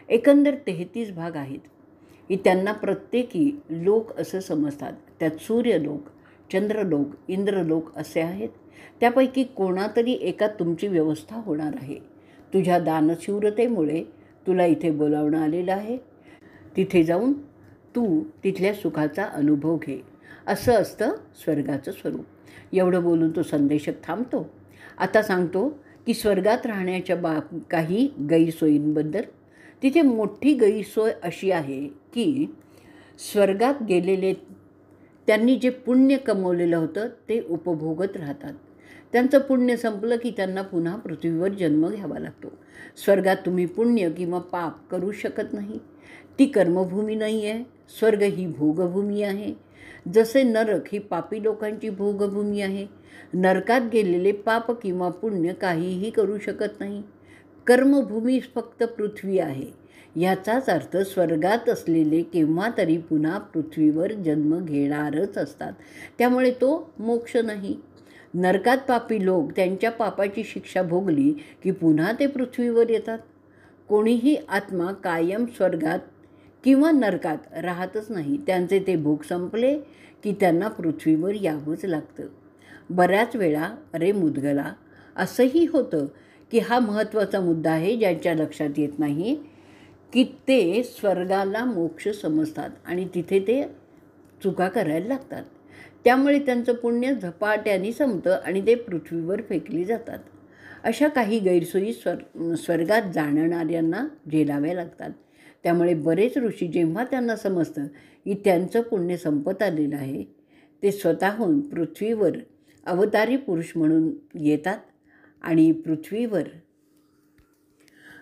एकंदर 33 भाग आहेत. त्यांना प्रत्येकी लोक असं समजतात. त्यात सूर्यलोक, चंद्रलोक, इंद्रलोक असे आहेत. त्यापैकी कोणातरी एका तुमची व्यवस्था होणार आहे. तुझ्या दानशूरतेमुळे तुला इथे बोलावणं आलेलं आहे. तिथे जाऊन तू तिथल्या सुखाचा अनुभव घे. असं असतं स्वर्गाचं स्वरूप. एवढं बोलून तो संदेशक थांबतो. आता सांगतो की स्वर्गात राहण्याच्या काही गैरसोयींबद्दल. तिथे मोठी गैरसोय अशी आहे की स्वर्गात गेलेले त्यांनी जे पुण्य कमवलेलं होतं ते उपभोगत राहतात. त्यांचं पुण्य संपलं की त्यांना पुन्हा पृथ्वीवर जन्म घ्यावा लागतो. स्वर्गात तुम्ही पुण्य किंवा पाप करू शकत नाही. ती कर्मभूमी नाही आहे. स्वर्ग ही भोगभूमी आहे. जसे नरक ही पापी लोकांची भोगभूमी आहे. नरकात गेलेले पाप किंवा पुण्य काहीही करू शकत नाही. कर्मभूमी फक्त पृथ्वी आहे. याचाच अर्थ स्वर्गात असलेले केव्हा तरी पुन्हा पृथ्वीवर जन्म घेणारच असतात. त्यामुळे तो मोक्ष नाही. नरकात पापी लोक त्यांच्या पापाची शिक्षा भोगली की पुन्हा ते पृथ्वीवर येतात. कोणीही आत्मा कायम स्वर्गात किंवा नरकात राहतच नाही. त्यांचे ते भोग संपले की त्यांना पृथ्वीवर यावंच लागतं. बऱ्याच वेळा अरे मुदगला असंही होतं की हा महत्त्वाचा मुद्दा आहे ज्यांच्या लक्षात येत नाही की ते स्वर्गाला मोक्ष समजतात आणि तिथे ते चुका करायला लागतात. त्यामुळे त्यांचं पुण्य झपाट्याने संपतं आणि ते पृथ्वीवर फेकली जातात. अशा काही गैरसोयी स्वर्गात जाणणाऱ्यांना झेलाव्या लागतात. त्यामुळे बरेच ऋषी जेव्हा त्यांना समजतं की त्यांचं पुण्य संपत आलेलं आहे, ते स्वतःहून पृथ्वीवर अवतारी पुरुष म्हणून येतात आणि पृथ्वीवर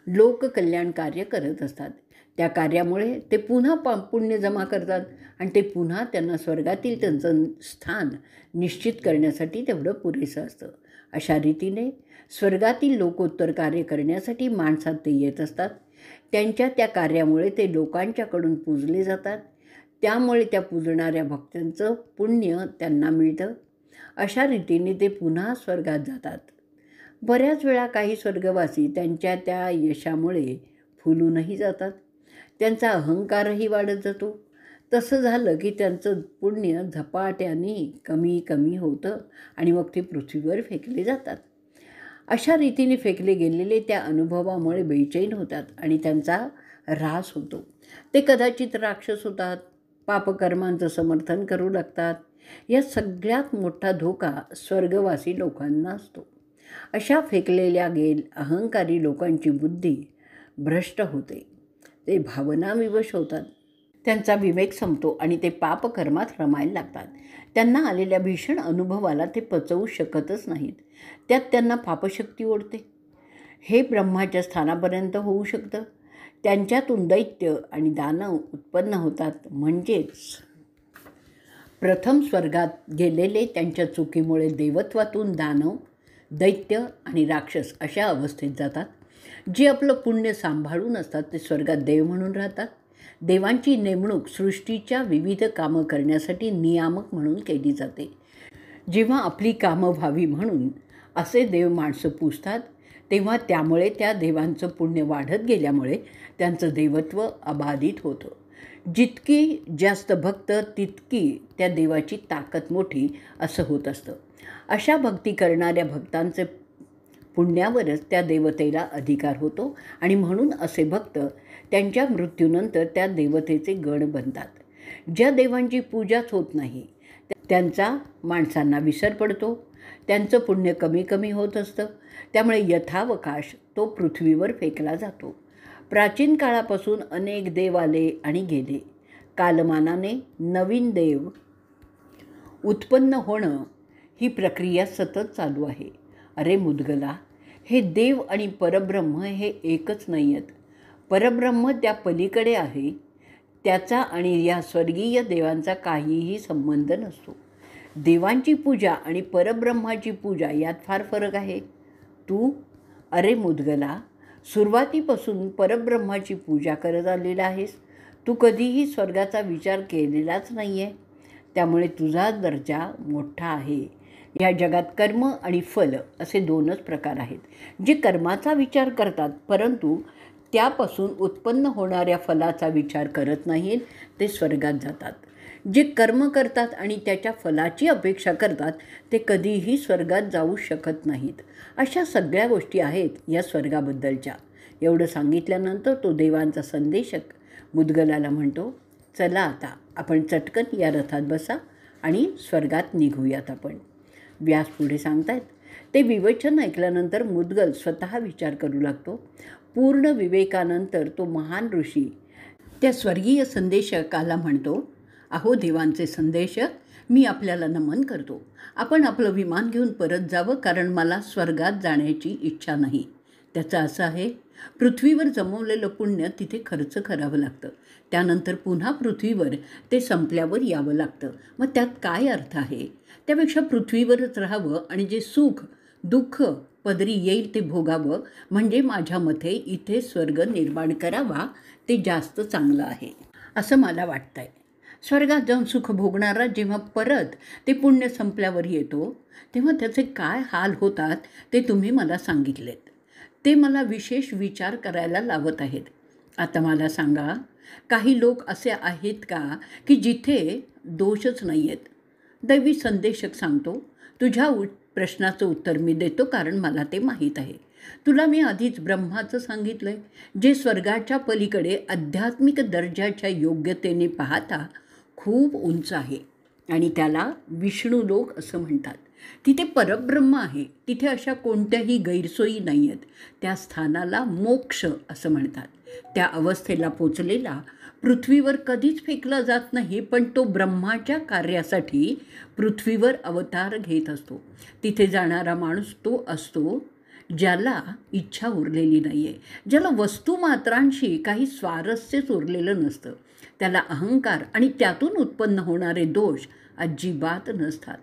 लोककल्याण कार्य करत असतात. त्या कार्यामुळे ते पुन्हा पुण्य जमा करतात आणि ते पुन्हा त्यांना स्वर्गातील त्यांचं स्थान निश्चित करण्यासाठी तेवढं पुरेसं असतं. अशा रीतीने स्वर्गातील लोकोत्तर कार्य करण्यासाठी माणसात ते येत असतात. त्यांच्या त्या कार्यामुळे ते लोकांच्याकडून पूजले जातात. त्यामुळे त्या पूजणाऱ्या भक्तांचं पुण्य त्यांना मिळतं. अशा रीतीने ते पुन्हा स्वर्गात जातात. बऱ्याच वेळा काही स्वर्गवासी त्यांच्या त्या यशामुळे फुलूनही जातात. त्यांचा अहंकारही वाढत जातो. तसं झालं की त्यांचं पुण्य झपाट्याने कमी कमी होतं आणि मग ते पृथ्वीवर फेकले जातात. अशा रीतीने फेकले गेलेले त्या अनुभवामुळे बेचैन होतात आणि त्यांचा ऱ्हास होतो. ते कदाचित राक्षस होतात, पापकर्मांचं समर्थन करू लागतात. या सगळ्यात मोठा धोका स्वर्गवासी लोकांना असतो. अशा फेकलेल्या अहंकारी लोकांची बुद्धी भ्रष्ट होते. ते भावनाविवश होतात. त्यांचा विवेक संपतो आणि ते पापकर्मात रमायला लागतात. त्यांना आलेल्या भीषण अनुभवाला ते पचवू शकतच नाहीत. त्यात त्यांना पापशक्ती ओढते. हे ब्रह्माच्या स्थानापर्यंत होऊ शकतं. त्यांच्यातून दैत्य आणि दानव उत्पन्न होतात. म्हणजेच प्रथम स्वर्गात गेलेले त्यांच्या चुकीमुळे देवत्वातून दानव, दैत्य आणि राक्षस अशा अवस्थेत जातात. जे आपलं पुण्य सांभाळून असतात ते स्वर्गात देव म्हणून राहतात. देवांची नेमणूक सृष्टीच्या विविध कामं करण्यासाठी नियामक म्हणून केली जाते. जेव्हा आपली कामं व्हावी म्हणून असे देव माणसं पूजतात तेव्हा त्यामुळे त्या देवांचं पुण्य वाढत गेल्यामुळे त्यांचं देवत्व अबाधित होतं. जितकी जास्त भक्त तितकी त्या देवाची ताकद मोठी असं होत असतं. अशा भक्ती करणाऱ्या भक्तांचे पुण्यावरच त्या देवतेला अधिकार होतो आणि म्हणून असे भक्त त्यांच्या मृत्यूनंतर त्या देवतेचे गण बनतात. ज्या देवांची पूजाच होत नाही त्यांचा माणसांना विसर पडतो. त्यांचं पुण्य कमी कमी होत असतं. त्यामुळे यथावकाश तो पृथ्वीवर फेकला जातो. प्राचीन काळापासून अनेक देव आले आणि गेले. कालमानाने नवीन देव उत्पन्न होणं ही प्रक्रिया सतत चालू आहे. अरे मुदगला, हे देव आणि परब्रह्म हे एकच नाही आहेत. परब्रह्म त्या पलीकडे आहे. त्याचा आणि या स्वर्गीय देवांचा काहीही संबंध नसतो. देवांची पूजा आणि परब्रह्माची पूजा यात फार फरक आहे. अरे मुद्गला, सुरुवातीपासून परब्रह्माची पूजा करत आलेला आहेस. तू कधीही स्वर्गाचा विचार केलेलाच नाही आहे. त्यामुळे तुझा दर्जा मोठा आहे. या जगात कर्म आणि फल असे दोनच प्रकार आहेत. जे कर्माचा विचार करतात परंतु त्यापासून उत्पन्न होणाऱ्या फलाचा विचार करत नाहीत ते स्वर्गात जातात. जे कर्म करतात आणि त्याच्या फलाची अपेक्षा करतात ते कधीही स्वर्गात जाऊ शकत नाहीत. अशा सगळ्या गोष्टी आहेत या स्वर्गाबद्दलच्या. एवढं सांगितल्यानंतर तो देवांचा संदेशक मुद्गलाला म्हणतो, चला आता आपण चटकन या रथात बसा आणि स्वर्गात निघूयात आपण. व्यास पुढे सांगतायत, ते विवेचन ऐकल्यानंतर मुद्गल स्वतः विचार करू लागतो. पूर्ण विवेकानंतर तो महान ऋषी त्या स्वर्गीय संदेशकाला म्हणतो, अहो देवांचे संदेशक, मी आपल्याला नमन करतो. आपण आपलं विमान घेऊन परत जावं, कारण मला स्वर्गात जाण्याची इच्छा नाही. त्याचं असं आहे, पृथ्वीवर जमवलेलं पुण्य तिथे खर्च करावं लागतं. त्यानंतर पुन्हा पृथ्वीवर ते संपल्यावर यावं लागतं. मग त्यात काय अर्थ आहे? त्यापेक्षा पृथ्वीवरच राहावं आणि जे सुख दुःख पदरी येईल ते भोगावं, म्हणजे माझ्या मते इथे स्वर्ग निर्माण करावा ते जास्त चांगलं आहे असं मला वाटतं आहे. स्वर्गात जाऊन सुख भोगणारा जेव्हा परत ते पुण्य संपल्यावर येतो तेव्हा त्याचे काय हाल होतात ते तुम्ही मला सांगितलेत. ते मला विशेष विचार करायला लावत आहेत. आता मला सांगा, काही लोक असे आहेत का की जिथे दोषच नाही आहेत? दैवी संदेशक सांगतो, तुझ्या प्रश्नाचं उत्तर मी देतो, कारण मला ते माहीत आहे. तुला मी आधीच ब्रह्माचं सांगितलं आहे, जे स्वर्गाच्या पलीकडे आध्यात्मिक दर्जाच्या योग्यतेने पाहता खूप उंच आहे आणि त्याला विष्णू लोक असं म्हणतात. तिथे परब्रह्म आहे. तिथे अशा कोणत्याही गैरसोयी नाही आहेत. त्या स्थानाला मोक्ष असं म्हणतात. त्या अवस्थेला पोचलेला पृथ्वीवर कधीच फेकला जात नाही, पण तो ब्रह्माच्या कार्यासाठी पृथ्वीवर अवतार घेत असतो. तिथे जाणारा माणूस तो असतो ज्याला इच्छा उरलेली नाही आहे, ज्याला वस्तुमात्रांशी काही स्वारस्यच उरलेलं नसतं. त्याला अहंकार आणि त्यातून उत्पन्न होणारे दोष अजिबात नसतात.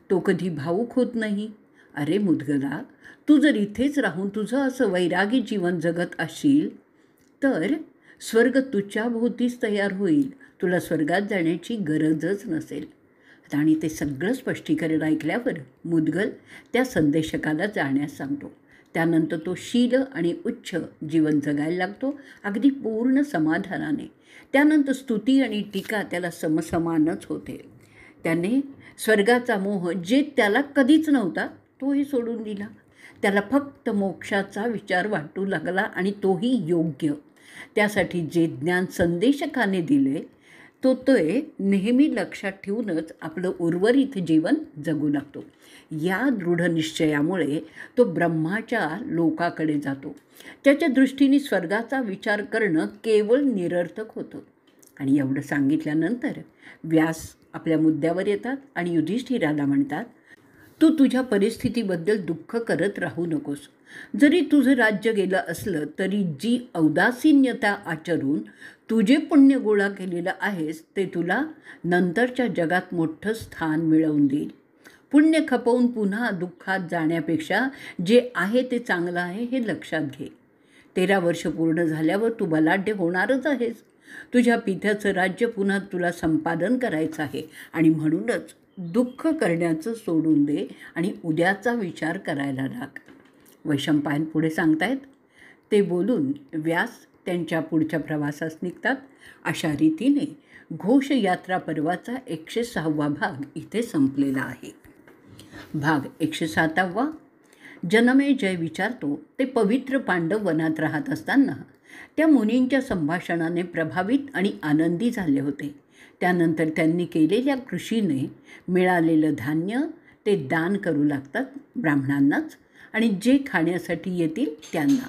तो कधी भावूक होत नाही. अरे मुद्गला, तू जर इथेच राहून तुझं असं वैरागी जीवन जगत असशील तर स्वर्ग तुझ्या भोवतीच तयार होईल. तुला स्वर्गात जाण्याची गरजच नसेल. आणि ते सगळं स्पष्टीकरण ऐकल्यावर मुद्गल त्या संदेशकाला जाण्यास सांगतो. त्यानंतर तो शील आणि उच्च जीवन जगायला लागतो, अगदी पूर्ण समाधानाने. त्यानंतर स्तुती आणि टीका त्याला समसमानच होते. त्याने स्वर्गाचा मोह जे त्याला कधीच नव्हता तोही सोडून दिला. त्याला फक्त मोक्षाचा विचार वाटू लागला आणि तोही योग्य. त्यासाठी जे ज्ञान संदेशकाने दिले ते नेहमी लक्षात ठेवूनच आपलं उर्वरित जीवन जगू लागतो. या दृढ निश्चयामुळे तो ब्रह्माच्या लोकाकडे जातो. त्याच्या दृष्टीने स्वर्गाचा विचार करणं केवळ निरर्थक होतं. आणि एवढं सांगितल्यानंतर व्यास आपल्या मुद्द्यावर येतात आणि युधिष्ठिराला म्हणतात, तू तुझ्या परिस्थितीबद्दल दुःख करत राहू नकोस. जरी तुझं राज्य गेलं असलं तरी जी औदासीन्यता आचरून तुझे पुण्य गोळा केलेलं आहेस ते तुला नंतरच्या जगात मोठं स्थान मिळवून देईल. पुण्य खपवून पुन्हा दुःखात जाण्यापेक्षा जे आहे ते चांगलं आहे हे लक्षात घे. 13 वर्ष पूर्ण झाल्यावर तू बलाढ्य होणारच आहेस. तुझ्या पित्याचं राज्य पुन्हा तुला संपादन करायचं आहे आणि म्हणूनच दुःख करण्याचं सोडून दे आणि उद्याचा विचार करायला लाग. वैशंपायन पुढे सांगतायत, ते बोलून व्यास त्यांच्या पुढच्या प्रवासास निघतात. अशा रीतीने घोषयात्रा पर्वाचा 106वा भाग इथे संपलेला आहे. भाग 107वा. जनमेजय विचारतो, ते पवित्र पांडव वनात राहत असताना त्या मुनींच्या संभाषणाने प्रभावित आणि आनंदी झाले होते. त्यानंतर त्यांनी केलेल्या कृषीने मिळालेलं धान्य ते दान करू लागतात ब्राह्मणांनाच आणि जे खाण्यासाठी येतील त्यांना.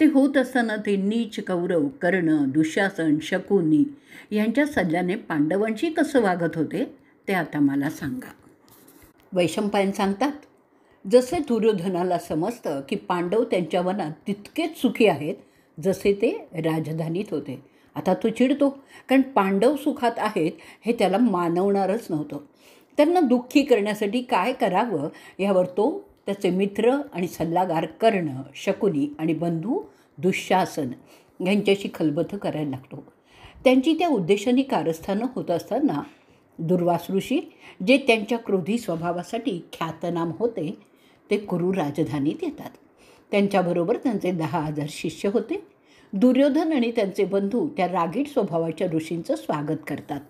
ते होत असताना ते नीच कौरव, कर्ण, दुःशासन, शकुनी यांच्या सल्ल्याने पांडवांशी कसं वागत होते ते आता मला सांगा. वैशंपायन सांगतात, जसे दुर्योधनाला समजतं की पांडव त्यांच्या वनात तितकेच सुखी आहेत जसे ते राजधानीत होते. आता तो चिडतो, कारण पांडव सुखात आहेत हे त्याला मानवणारच नव्हतं. त्यांना दुःखी करण्यासाठी काय करावं यावर तो त्याचे मित्र आणि सल्लागार कर्ण, शकुनी आणि बंधू दुःशासन यांच्याशी खलबतं करायला लागतो. त्यांची त्या उद्देशाने कारस्थानं होत असताना दुर्वास ऋषी, जे त्यांच्या क्रोधी स्वभावासाठी ख्यातनाम होते, ते कुरु राजधानीत येतात. त्यांच्याबरोबर त्यांचे 10,000 शिष्य होते. दुर्योधन आणि त्यांचे बंधू त्या रागीट स्वभावाच्या ऋषींचं स्वागत करतात.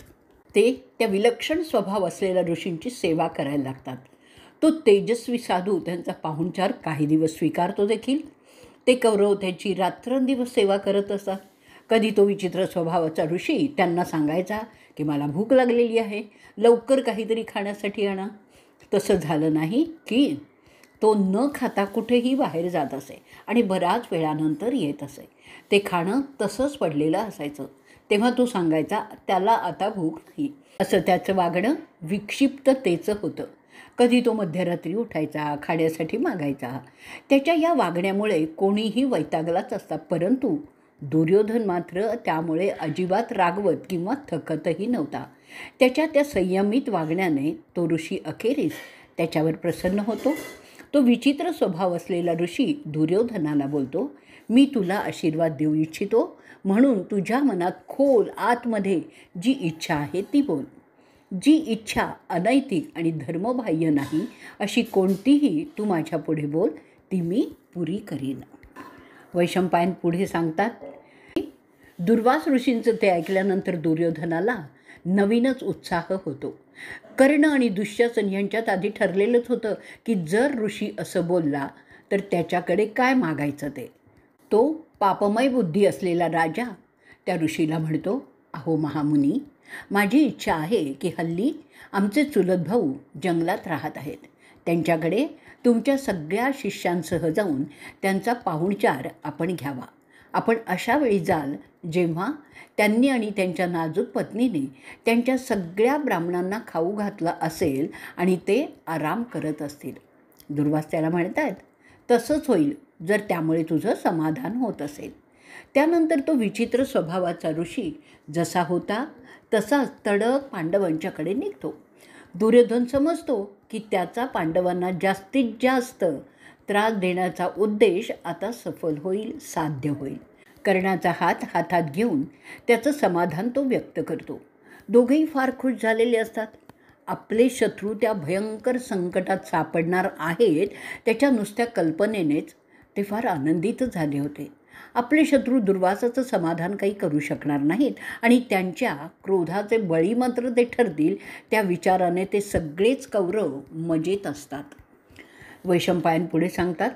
ते त्या विलक्षण स्वभाव असलेल्या ऋषींची सेवा करायला लागतात. तो तेजस्वी साधू त्यांचा पाहुणचार काही दिवस स्वीकारतो देखील. ते कौरव त्याची रात्रंदिवस सेवा करत असतात. कधी तो विचित्र स्वभावाचा ऋषी त्यांना सांगायचा की मला भूक लागलेली आहे, लवकर काहीतरी खाण्यासाठी आणा. तसं झालं नाही की तो न खाता कुठेही बाहेर जात असे आणि बऱ्याच वेळानंतर येत असे. ते खाणं तसंच पडलेलं असायचं. तेव्हा तो सांगायचा त्याला आता भूक नाही. असं त्याचं वागणं विक्षिप्ततेचं होतं. कधी तो मध्यरात्री उठायचा, खाण्यासाठी मागायचा. त्याच्या या वागण्यामुळे कोणीही वैतागलाच असता, परंतु दुर्योधन मात्र त्यामुळे अजिबात रागवत किंवा थकतही नव्हता. त्याच्या त्या संयमित वागण्याने तो ऋषी अखेरीस त्याच्यावर प्रसन्न होतो. तो विचित्र स्वभाव असलेला ऋषी दुर्योधनाला बोलतो, मी तुला आशीर्वाद देऊ इच्छितो, म्हणून तुझ्या मनात खोल आतमध्ये जी इच्छा आहे ती बोल. जी इच्छा अनैतिक आणि धर्मबाह्य नाही अशी कोणतीही तू माझ्या पुढे बोल, ती मी पुरी करीन. वैशंपायन पुढे सांगतात, दुर्वास ऋषींचं ते ऐकल्यानंतर दुर्योधनाला नवीनच उत्साह होतो. कर्ण आणि दुःशासन यांच्यात आधी ठरलेलंच होतं की जर ऋषी असं बोलला तर त्याच्याकडे काय मागायचं ते. तो पापमय बुद्धी असलेला राजा त्या ऋषीला म्हणतो, अहो महामुनी, माझी इच्छा आहे की हल्ली आमचे चुलत भाऊ जंगलात राहत आहेत. त्यांच्याकडे तुमच्या सगळ्या शिष्यांसह जाऊन त्यांचा पाहुणचार आपण घ्यावा. आपण अशा वेळी जाल जेव्हा त्यांनी आणि त्यांच्या नाजूक पत्नीने त्यांच्या सगळ्या ब्राह्मणांना खाऊ घातलं असेल आणि ते आराम करत असतील. दुर्वास त्याला म्हणतात, तसंच होईल जर त्यामुळे तुझं समाधान होत असेल. त्यानंतर तो विचित्र स्वभावाचा ऋषी जसा होता तसाच तडक पांडवांच्याकडे निघतो. दुर्योधन समजतो की त्याचा पांडवांना जास्तीत जास्त त्रास देण्याचा उद्देश आता सफल होईल, साध्य होईल. कर्णाचा हात हातात घेऊन त्याचं समाधान तो व्यक्त करतो. दोघेही फार खुश झालेले असतात. आपले शत्रू त्या भयंकर संकटात सापडणार आहेत त्याच्या नुसत्या कल्पनेनेच ते फार आनंदित झाले होते. आपले शत्रू दुर्वासाचं समाधान काही करू शकणार नाहीत आणि त्यांच्या क्रोधाचे बळी मात्र ते ठरतील, त्या विचाराने ते सगळेच कौरव मजेत असतात. वैशंपायन पुढे सांगतात,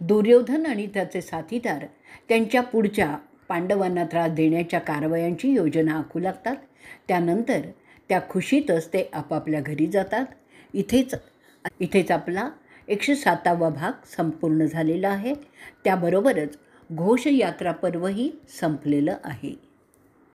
दुर्योधन आणि त्याचे साथीदार त्यांच्या पुढच्या पांडवांना त्रास देण्याच्या कारवायांची योजना आखू लागतात. त्यानंतर त्या खुशीतच ते आपापल्या घरी जातात. इथेच आपला 107वा भाग संपूर्ण झालेला आहे. त्याबरोबरच घोषयात्रा पर्वही संपलेलं आहे.